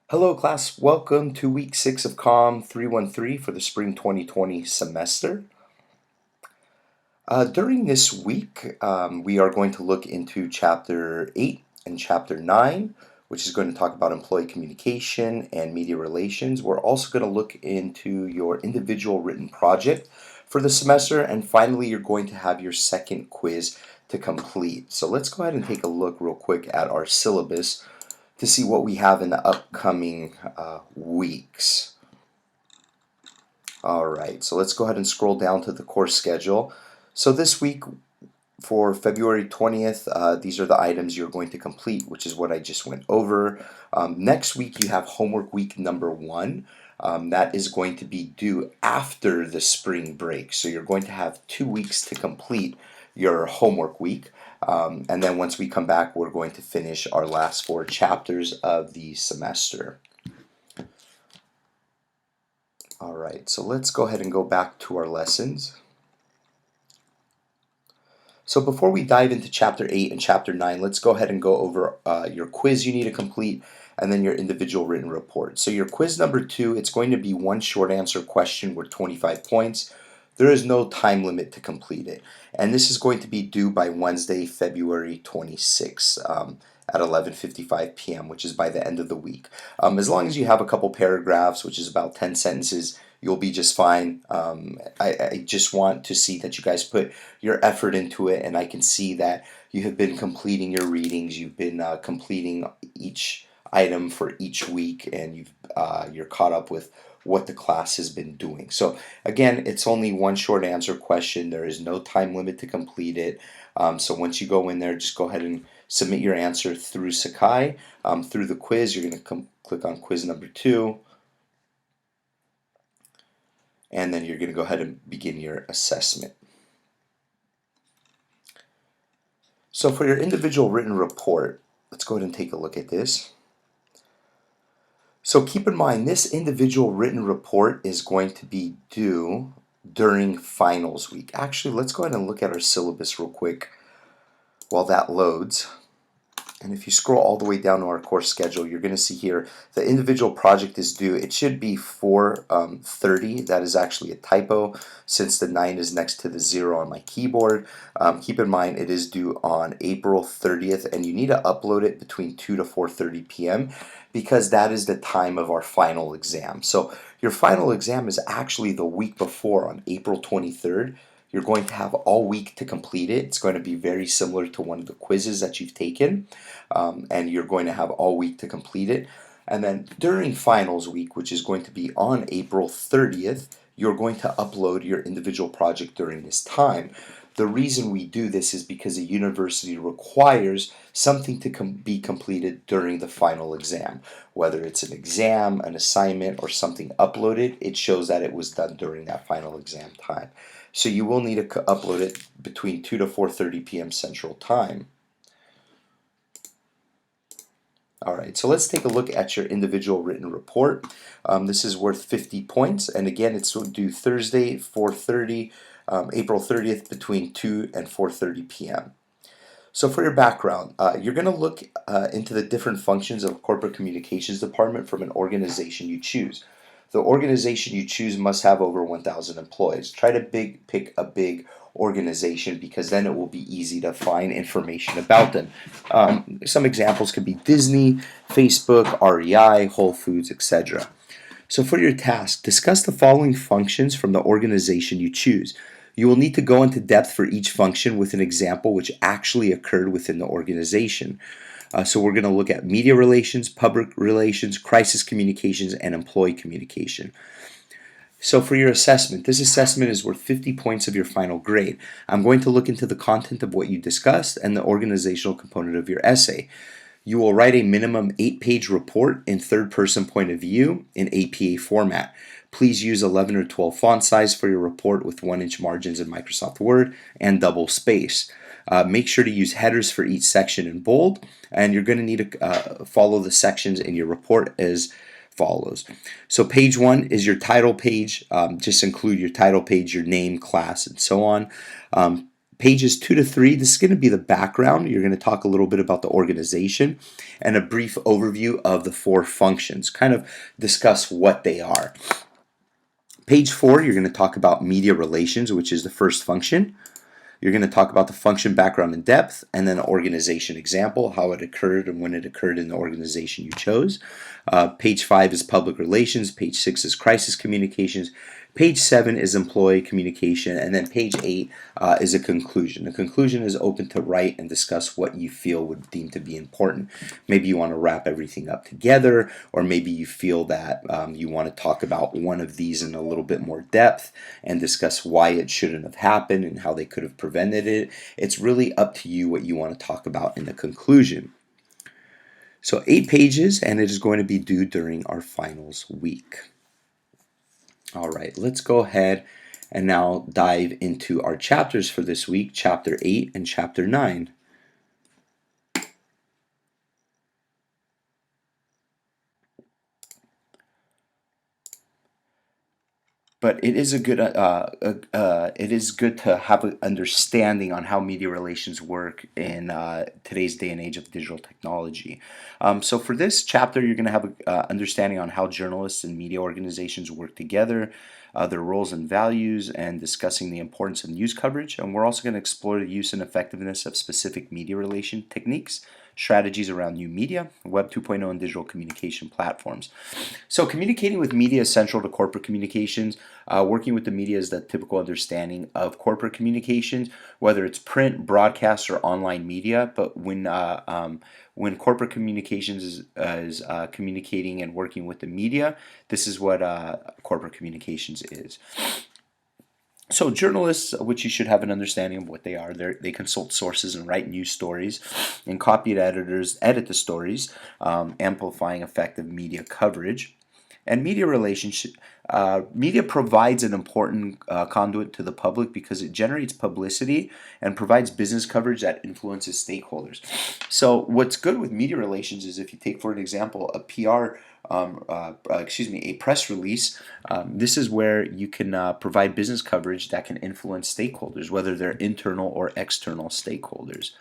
Hello class, welcome to week 6 of COMM 313 for the spring 2020 semester. During this week, we are going to look into chapter 8 and chapter 9, which is going to talk about employee communication and media relations. We're also going to look into your individual written project for the semester, and finally you're going to have your second quiz to complete. So let's go ahead and take a look real quick at our syllabus to see what we have in the upcoming weeks. Alright, so let's go ahead and scroll down to the course schedule. So this week for February 20th, these are the items you're going to complete, which is what I just went over. Next week you have homework week number 1. That is going to be due after the spring break. So you're going to have 2 weeks to complete your homework week. And then once we come back, we're going to finish our last 4 chapters of the semester. Alright, so let's go ahead and go back to our lessons. So before we dive into chapter 8 and chapter 9, let's go ahead and go over your quiz you need to complete and then your individual written report. So your quiz number 2, it's going to be one short answer question worth 25 points. There is no time limit to complete it. And this is going to be due by Wednesday, February 26th at 11:55 p.m., which is by the end of the week. As long as you have a couple paragraphs, which is about 10 sentences, you'll be just fine. I just want to see that you guys put your effort into it, and I can see that you have been completing your readings, you've been completing each item for each week, and you're caught up with what the class has been doing. So again, it's only one short answer question. There is no time limit to complete it. So once you go in there, just go ahead and submit your answer through Sakai. Through the quiz, you're going to click on quiz number 2, and then you're going to go ahead and begin your assessment. So for your individual written report, let's go ahead and take a look at this. So keep in mind, this individual written report is going to be due during finals week. Actually, let's go ahead and look at our syllabus real quick while that loads. And if you scroll all the way down to our course schedule, you're going to see here the individual project is due. It should be 4:30. That is actually a typo since the 9 is next to the 0 on my keyboard. Keep in mind it is due on April 30th, and you need to upload it between 2 to 4:30 p.m. because that is the time of our final exam. So your final exam is actually the week before on April 23rd. You're going to have all week to complete it. It's going to be very similar to one of the quizzes that you've taken, and you're going to have all week to complete it. And then during finals week, which is going to be on April 30th, you're going to upload your individual project during this time. The reason we do this is because a university requires something to be completed during the final exam. Whether it's an exam, an assignment, or something uploaded, it shows that it was done during that final exam time. So you will need to upload it between 2 to 4:30 p.m. Central Time. Alright, so let's take a look at your individual written report. This is worth 50 points, and again, it's due Thursday, 4:30, April 30th, between 2 and 4:30 p.m. So for your background, you're going to look into the different functions of a corporate communications department from an organization you choose. The organization you choose must have over 1,000 employees. Try to pick a big organization because then it will be easy to find information about them. Some examples could be Disney, Facebook, REI, Whole Foods, etc. So for your task, discuss the following functions from the organization you choose. You will need to go into depth for each function with an example which actually occurred within the organization. So we're going to look at media relations, public relations, crisis communications, and employee communication. So for your assessment, this assessment is worth 50 points of your final grade. I'm going to look into the content of what you discussed and the organizational component of your essay. You will write a minimum 8-page report in third-person point of view in APA format. Please use 11 or 12 font size for your report with 1-inch margins in Microsoft Word and double space. Make sure to use headers for each section in bold, and you're going to need to follow the sections in your report as follows. So page 1 is your title page. Just include your title page, your name, class, and so on. Pages 2 to 3, this is going to be the background. You're going to talk a little bit about the organization and a brief overview of the 4 functions, kind of discuss what they are. Page 4, you're going to talk about media relations, which is the first function. You're going to talk about the function background and depth, and then organization example, how it occurred and when it occurred in the organization you chose. Page 5 is public relations. Page 6 is crisis communications. Page 7 is employee communication, and then page 8 is a conclusion. The conclusion is open to write and discuss what you feel would deem to be important. Maybe you want to wrap everything up together, or maybe you feel that you want to talk about one of these in a little bit more depth and discuss why it shouldn't have happened and how they could have prevented it. It's really up to you what you want to talk about in the conclusion. So 8 pages, and it is going to be due during our finals week. All right, let's go ahead and now dive into our chapters for this week, Chapter 8 and Chapter 9. But it is good to have an understanding on how media relations work in today's day and age of digital technology. So for this chapter, you're going to have an understanding on how journalists and media organizations work together, their roles and values, and discussing the importance of news coverage. And we're also going to explore the use and effectiveness of specific media relation techniques, strategies around new media, Web 2.0, and digital communication platforms. So communicating with media is central to corporate communications. Working with the media is the typical understanding of corporate communications, whether it's print, broadcast, or online media. But when corporate communications is communicating and working with the media, this is what corporate communications is. So journalists, which you should have an understanding of what they are, they consult sources and write news stories, and copy editors edit the stories, amplifying effective media coverage. And media provides an important conduit to the public because it generates publicity and provides business coverage that influences stakeholders. So what's good with media relations is if you take, for an example, a a press release. This is where you can provide business coverage that can influence stakeholders, whether they're internal or external stakeholders.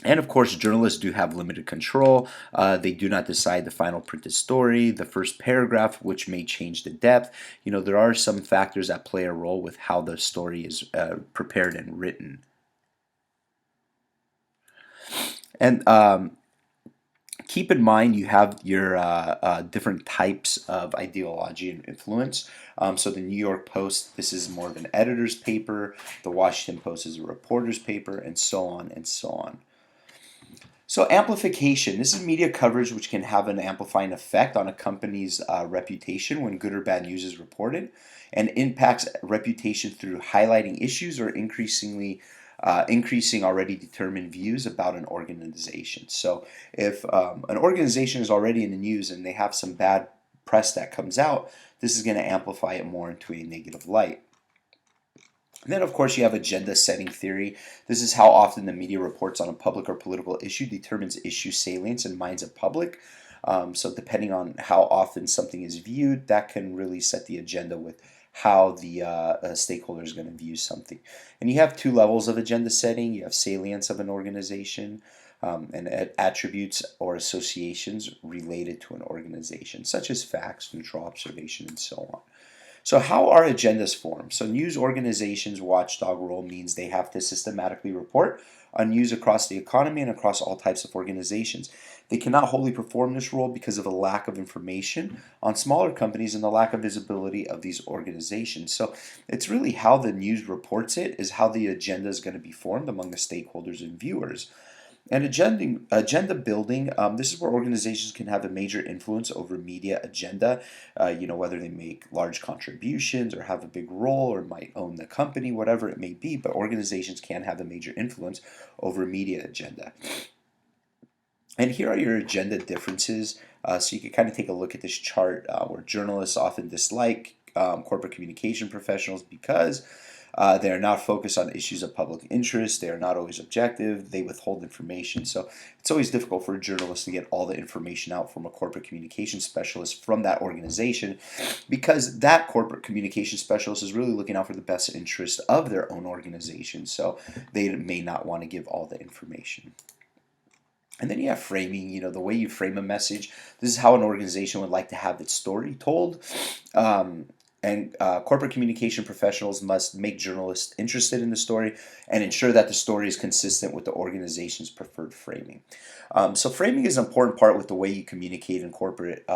And of course, journalists do have limited control. They do not decide the final printed story, the first paragraph, which may change the depth. There are some factors that play a role with how the story is prepared and written. And keep in mind you have your different types of ideology and influence. So the New York Post, this is more of an editor's paper. The Washington Post is a reporter's paper, and so on and so on. So amplification, this is media coverage which can have an amplifying effect on a company's reputation when good or bad news is reported, and impacts reputation through highlighting issues or increasing already determined views about an organization. So if an organization is already in the news and they have some bad press that comes out, this is going to amplify it more into a negative light. And then, of course, you have agenda setting theory. This is how often the media reports on a public or political issue determines issue salience in minds of public. So depending on how often something is viewed, that can really set the agenda with how the stakeholder is going to view something. And you have 2 levels of agenda setting. You have salience of an organization and attributes or associations related to an organization, such as facts, neutral observation, and so on. So how are agendas formed? So news organizations' watchdog role means they have to systematically report on news across the economy and across all types of organizations. They cannot wholly perform this role because of a lack of information on smaller companies and the lack of visibility of these organizations. So it's really how the news reports it is how the agenda is going to be formed among the stakeholders and viewers. And agenda building, this is where organizations can have a major influence over media agenda, whether they make large contributions or have a big role or might own the company, whatever it may be, but organizations can have a major influence over media agenda. And here are your agenda differences. So you can kind of take a look at this chart where journalists often dislike corporate communication professionals because They are not focused on issues of public interest. They are not always objective. They withhold information. So it's always difficult for a journalist to get all the information out from a corporate communication specialist from that organization, because that corporate communication specialist is really looking out for the best interest of their own organization. So they may not want to give all the information. And then you have framing, the way you frame a message. This is how an organization would like to have its story told. And corporate communication professionals must make journalists interested in the story and ensure that the story is consistent with the organization's preferred framing. So framing is an important part with the way you communicate in corporate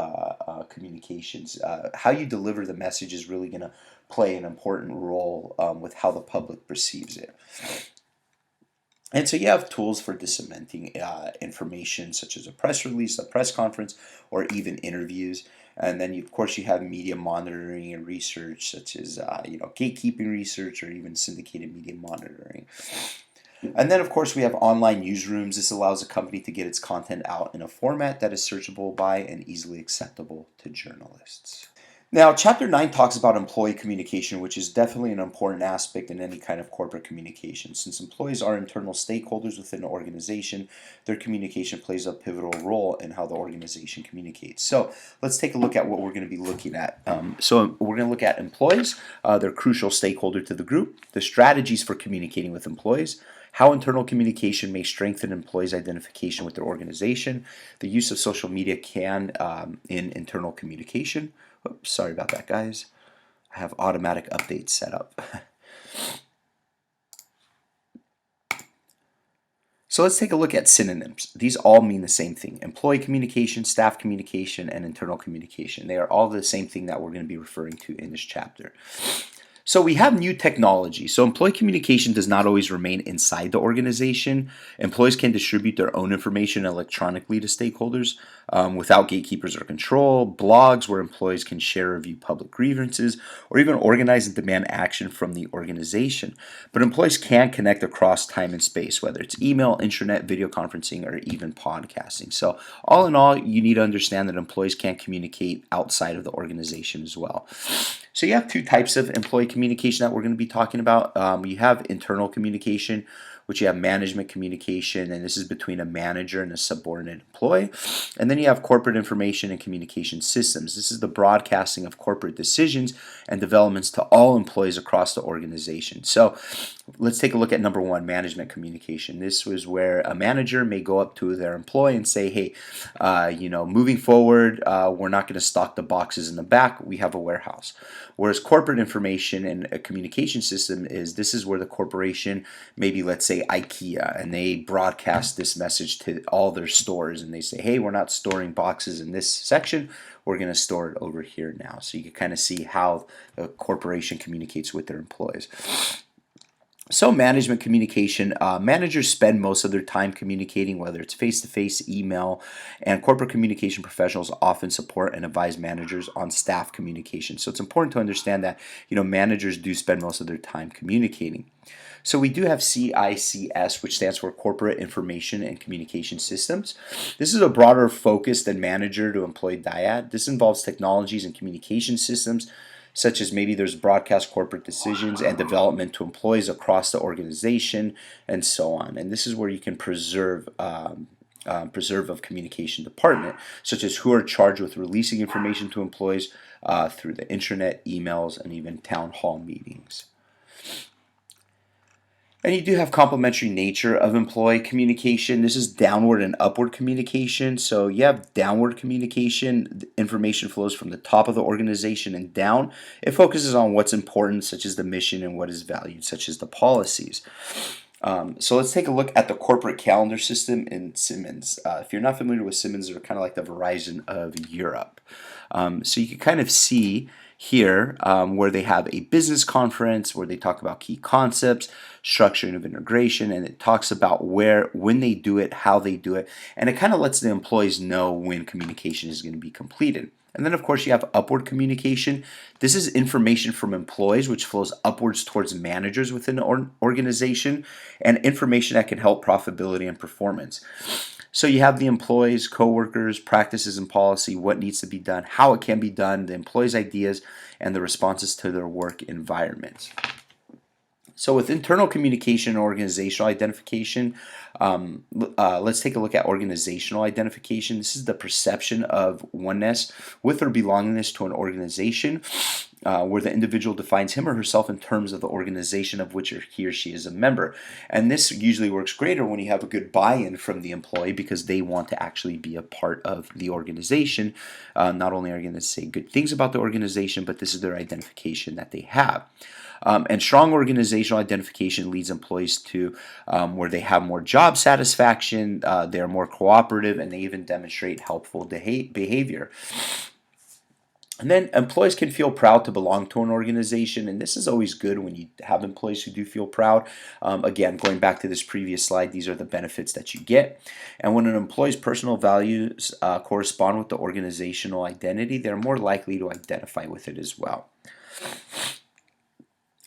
communications. How you deliver the message is really going to play an important role with how the public perceives it. And so you have tools for disseminating information, such as a press release, a press conference, or even interviews. And then, of course, you have media monitoring and research, such as gatekeeping research or even syndicated media monitoring. And then, of course, we have online newsrooms. This allows a company to get its content out in a format that is searchable by and easily acceptable to journalists. Now, Chapter 9 talks about employee communication, which is definitely an important aspect in any kind of corporate communication. Since employees are internal stakeholders within an organization, their communication plays a pivotal role in how the organization communicates. So let's take a look at what we're going to be looking at. So we're going to look at employees. They're a crucial stakeholder to the group. The strategies for communicating with employees. How internal communication may strengthen employees' identification with their organization. The use of social media can in internal communication. Oops, sorry about that, guys. I have automatic updates set up. So let's take a look at synonyms. These all mean the same thing. Employee communication, staff communication, and internal communication. They are all the same thing that we're going to be referring to in this chapter. So we have new technology. So employee communication does not always remain inside the organization. Employees can distribute their own information electronically to stakeholders without gatekeepers or control. Blogs where employees can share or view public grievances or even organize and demand action from the organization. But employees can connect across time and space, whether it's email, intranet, video conferencing, or even podcasting. So all in all, you need to understand that employees can communicate outside of the organization as well. So you have two types of employee communication that we're going to be talking about. You have internal communication, which you have management communication, and this is between a manager and a subordinate employee. And then you have corporate information and communication systems. This is the broadcasting of corporate decisions and developments to all employees across the organization. So let's take a look at number one, management communication. This was where a manager may go up to their employee and say, hey, moving forward, we're not going to stock the boxes in the back. We have a warehouse. Whereas corporate information and a communication system this is where the corporation, maybe let's say IKEA, and they broadcast this message to all their stores and they say, hey, we're not storing boxes in this section. We're going to store it over here now. So you can kind of see how a corporation communicates with their employees. So management communication, managers spend most of their time communicating, whether it's face-to-face, email, and corporate communication professionals often support and advise managers on staff communication. So it's important to understand that managers do spend most of their time communicating. So we do have CICS, which stands for Corporate Information and Communication Systems. This is a broader focus than manager to employee dyad. This involves technologies and communication systems such as maybe there's broadcast corporate decisions and development to employees across the organization and so on. And this is where you can preserve of communication department, such as who are charged with releasing information to employees through the intranet, emails, and even town hall meetings. And you do have complementary nature of employee communication. This is downward and upward communication. So you have downward communication. Information flows from the top of the organization and down. It focuses on what's important, such as the mission, and what is valued, such as the policies. So let's take a look at the corporate calendar system in Siemens. If you're not familiar with Siemens, they're kind of like the Verizon of Europe. So you can kind of see here where they have a business conference where they talk about key concepts, structure of integration, and it talks about when they do it, how they do it, and it kind of lets the employees know when communication is going to be completed. And then, of course, you have upward communication. This is information from employees, which flows upwards towards managers within an organization, and information that can help profitability and performance. So you have the employees, coworkers, practices and policy, what needs to be done, how it can be done, the employees' ideas, and the responses to their work environments. So with internal communication and organizational identification, let's take a look at organizational identification. This is the perception of oneness with or belongingness to an organization, where the individual defines him or herself in terms of the organization of which he or she is a member. And this usually works greater when you have a good buy-in from the employee because they want to actually be a part of the organization. Not only are you going to say good things about the organization, but this is their identification that they have. And strong organizational identification leads employees to where they have more job satisfaction, they're more cooperative, and they even demonstrate helpful behavior. And then employees can feel proud to belong to an organization, and this is always good when you have employees who do feel proud. Again, going back to this previous slide, these are the benefits that you get. And when an employee's personal values correspond with the organizational identity, they're more likely to identify with it as well.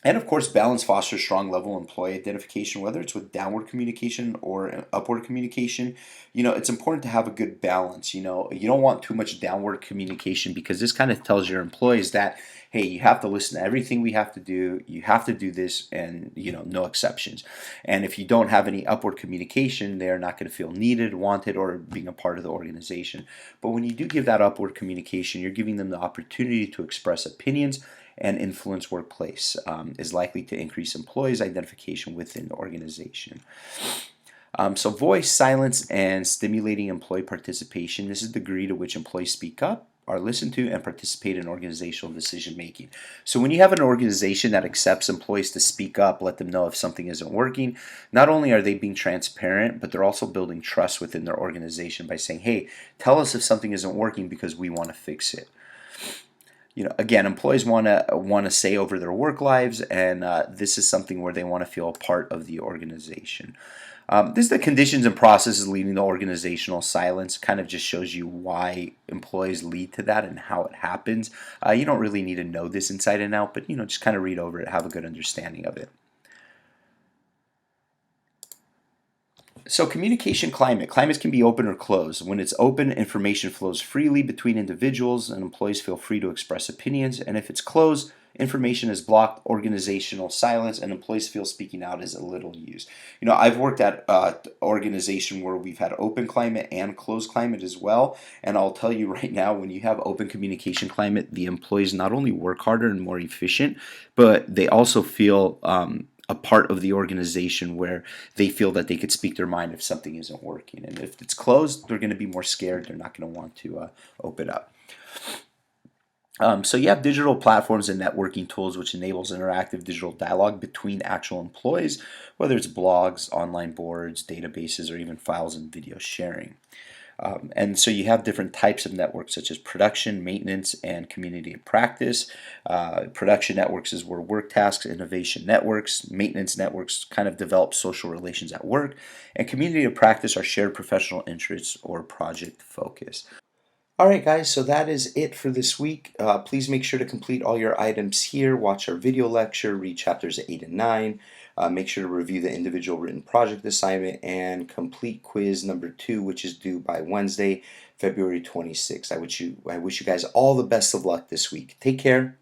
And of course, balance fosters strong level employee identification, whether it's with downward communication or upward communication. It's important to have a good balance. You don't want too much downward communication because this kind of tells your employees that, hey, you have to listen to everything we have to do. You have to do this, and no exceptions. And if you don't have any upward communication, they're not going to feel needed, wanted, or being a part of the organization. But when you do give that upward communication, you're giving them the opportunity to express opinions and influence workplace, is likely to increase employees' identification within the organization. So voice, silence, and stimulating employee participation. This is the degree to which employees speak up, are listened to, and participate in organizational decision making. So when you have an organization that accepts employees to speak up, let them know if something isn't working, not only are they being transparent, but they're also building trust within their organization by saying, hey, tell us if something isn't working because we want to fix it. Again, employees want to say over their work lives, and this is something where they want to feel a part of the organization. This is the conditions and processes leading to organizational silence. Kind of just shows you why employees lead to that and how it happens. You don't really need to know this inside and out, but just kind of read over it, have a good understanding of it. So communication climate. Climates can be open or closed. When it's open, information flows freely between individuals and employees feel free to express opinions. And if it's closed, information is blocked, organizational silence, and employees feel speaking out is a little used. I've worked at an organization where we've had open climate and closed climate as well. And I'll tell you right now, when you have open communication climate, the employees not only work harder and more efficient, but they also feel a part of the organization where they feel that they could speak their mind if something isn't working. And if it's closed, they're going to be more scared. They're not going to want to open up. So you have digital platforms and networking tools which enables interactive digital dialogue between actual employees, whether it's blogs, online boards, databases, or even files and video sharing. And so you have different types of networks such as production, maintenance, and community of practice. Production networks is where work tasks, innovation networks, maintenance networks kind of develop social relations at work, and community of practice are shared professional interests or project focus. All right, guys, so that is it for this week. Please make sure to complete all your items here. Watch our video lecture, read chapters 8 and 9. Make sure to review the individual written project assignment and complete quiz number 2, which is due by Wednesday, February 26th. I wish you guys all the best of luck this week. Take care.